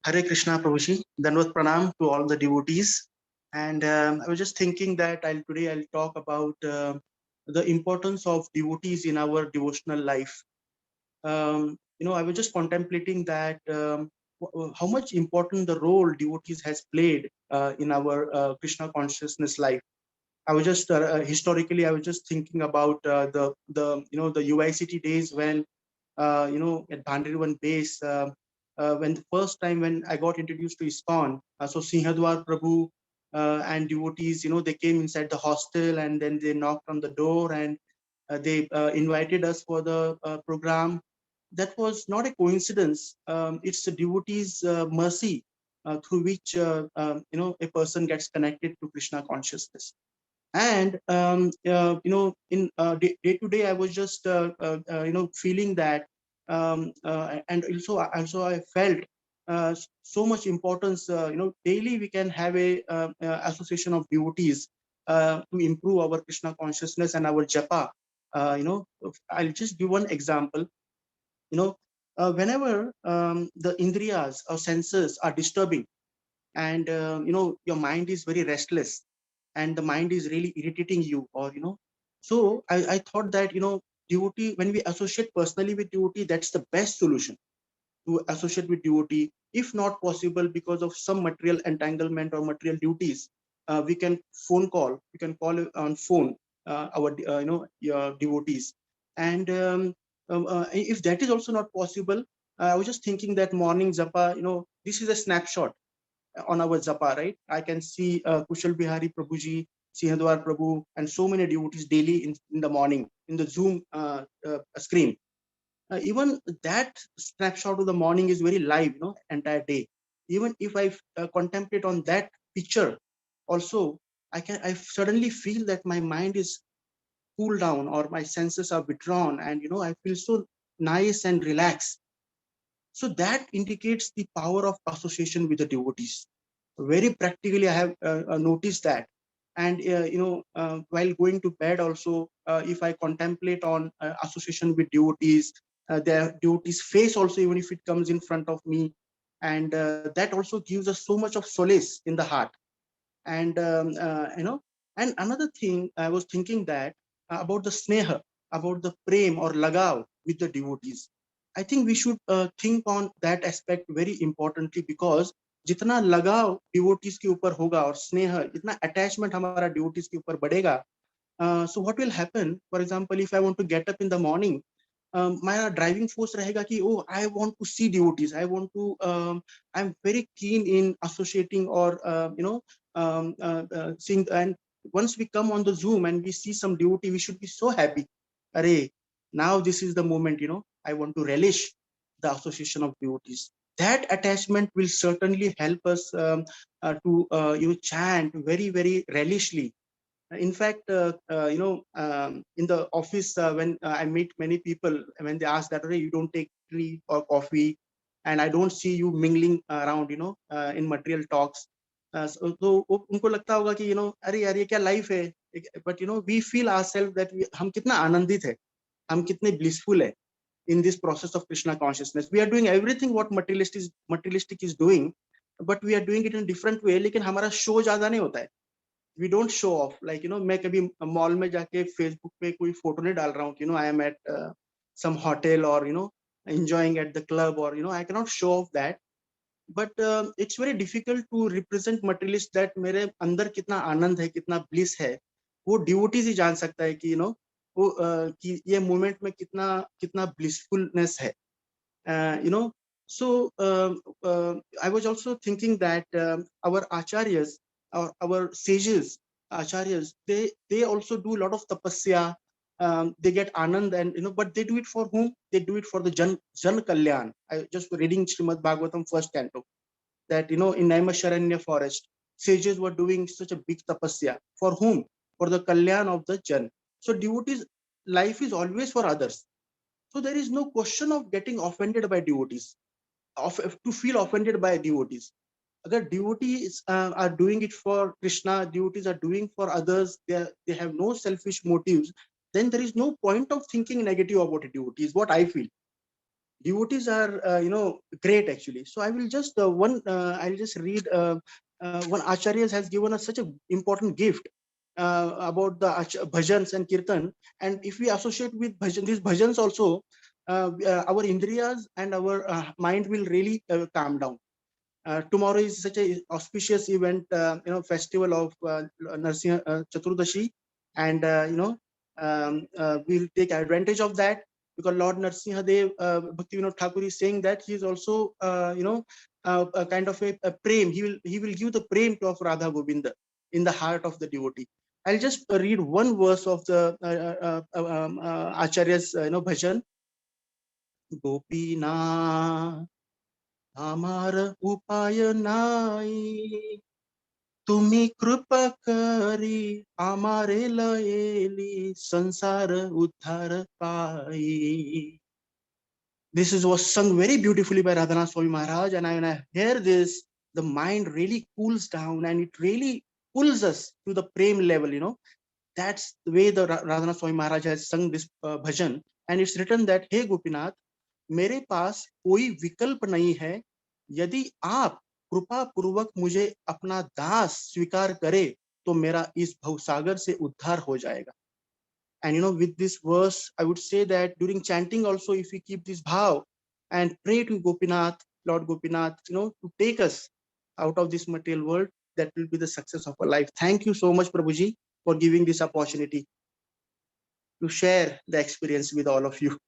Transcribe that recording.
Hare Krishna Prabhuji, Danvat Pranam to all the devotees. And I was just thinking that today I'll talk about the importance of devotees in our devotional life. I was just contemplating that how much important the role devotees has played in our Krishna consciousness life. I was just historically, I was just thinking about the UICT days when at Bhandrivan base, when the first time when I got introduced to ISKCON, so Sinhadwar Prabhu and devotees, they came inside the hostel and then they knocked on the door and they invited us for the program. That was not a coincidence. It's the devotees' mercy through which a person gets connected to Krishna consciousness. And in day to day I was just feeling that and also I felt so much importance. Daily we can have a association of devotees to improve our Krishna consciousness and our japa. I'll just give one example. Whenever the indriyas or senses are disturbing, and your mind is very restless and the mind is really irritating you, or so I thought that devotee, when we associate personally with devotee, that's the best solution to associate with devotee. If not possible because of some material entanglement or material duties, we can call on phone our your devotees. And if that is also not possible, I was just thinking that morning japa, this is a snapshot on our Japa, right? I can see Kushal Bihari Prabhuji, Sinhadwar Prabhu, and so many devotees daily in the morning in the Zoom screen. Even that snapshot of the morning is very live, entire day. Even if I contemplate on that picture, also I suddenly feel that my mind is cooled down or my senses are withdrawn, and I feel so nice and relaxed. So that indicates the power of association with the devotees. Very practically, I have noticed that. And while going to bed also, if I contemplate on association with devotees, their devotees face also, even if it comes in front of me, and that also gives us so much of solace in the heart. And and another thing I was thinking that about the sneha, about the prem or lagav with the devotees. I think we should think on that aspect very importantly, because जितना लगाव devotees के ऊपर होगा और स्नेह, इतना attachment हमारा devotees के ऊपर बढ़ेगा. So what will happen, for example, if I want to get up in the morning, my driving force रहेगा कि oh, I want to see devotees, I'm very keen in associating or seeing. And once we come on the Zoom and we see some devotee, we should be so happy. Array, now this is the moment, I want to relish the association of devotees. That attachment will certainly help us to chant very, very relishly. In fact, in the office, when I meet many people, when they ask that, you don't take tea or coffee, and I don't see you mingling around, in material talks. So उनको लगता होगा कि अरे यार ये क्या life है. But we feel ourselves that हम कितना आनंदित है, हम कितने blissful है in this process of Krishna consciousness. We are doing everything what materialistic is doing, but we are doing it in a different way. लेकिन हमारा show ज्यादा नहीं होता है. We don't show off. Like मैं कभी मॉल में जाके फेसबुक पे कोई फोटो नहीं डाल रहा हूँ कि I am at some hotel, or enjoying at the club, or I cannot show off that. But it's very difficult to represent materialist that मेरे अंदर कितना आनंद है, कितना bliss है. वो devotees ही जान सकता है कि वो कि ये moment में कितना कितना blissfulness है. So I was also thinking that our acharyas, our sages, acharyas, they also do a lot of tapasya. They get anand, and but they do it for whom? They do it for the jan kalyan. I just reading Srimad Bhagavatam first canto, that in Naimisharanya forest, sages were doing such a big tapasya. For whom? For the kalyan of the jan. So devotees' life is always for others. So there is no question of getting offended by devotees, to feel offended by devotees. Agar devotees are doing it for Krishna, devotees are doing for others, they have no selfish motives, then there is no point of thinking negative about a devotee, is what I feel. devotees are great actually. So I will just I'll just read one acharya has given us such a important gift about the bhajans and kirtan. And if we associate with these bhajans also, our indriyas and our mind will really calm down. Tomorrow is such a auspicious event, festival of Narsingha Chaturdashi, and we'll take advantage of that, because Lord Narsingha Dev, Bhakti Vinod Thakur is saying that he is also a kind of a prem. He will give the prem to of Radha Govinda in the heart of the devotee. I'll just read one verse of the Acharya's bhajan. Gopinath আমার উপায় নাই, তুমি কৃপা করি আমারে লয়েলি সংসার উদ্ধার পাই. This was sung very beautifully by Radhanath Swami Maharaj, and when I hear this, the mind really cools down and it really pulls us to the prem level. That's the way the Radhanath Swami Maharaj has sung this bhajan, and it's written that, hey Gopinath, मेरे पास कोई विकल्प नहीं है, यदि आप कृपा पूर्वक मुझे अपना दास स्वीकार करे तो मेरा इस भवसागर से उद्धार हो जाएगा. And with this verse, I would say that during chanting also, if we keep this bhav and pray to Gopinath, Lord Gopinath, to take us out of this material world, that will be the success of our life. Thank you so much, Prabhuji, for giving this opportunity to share the experience with all of you.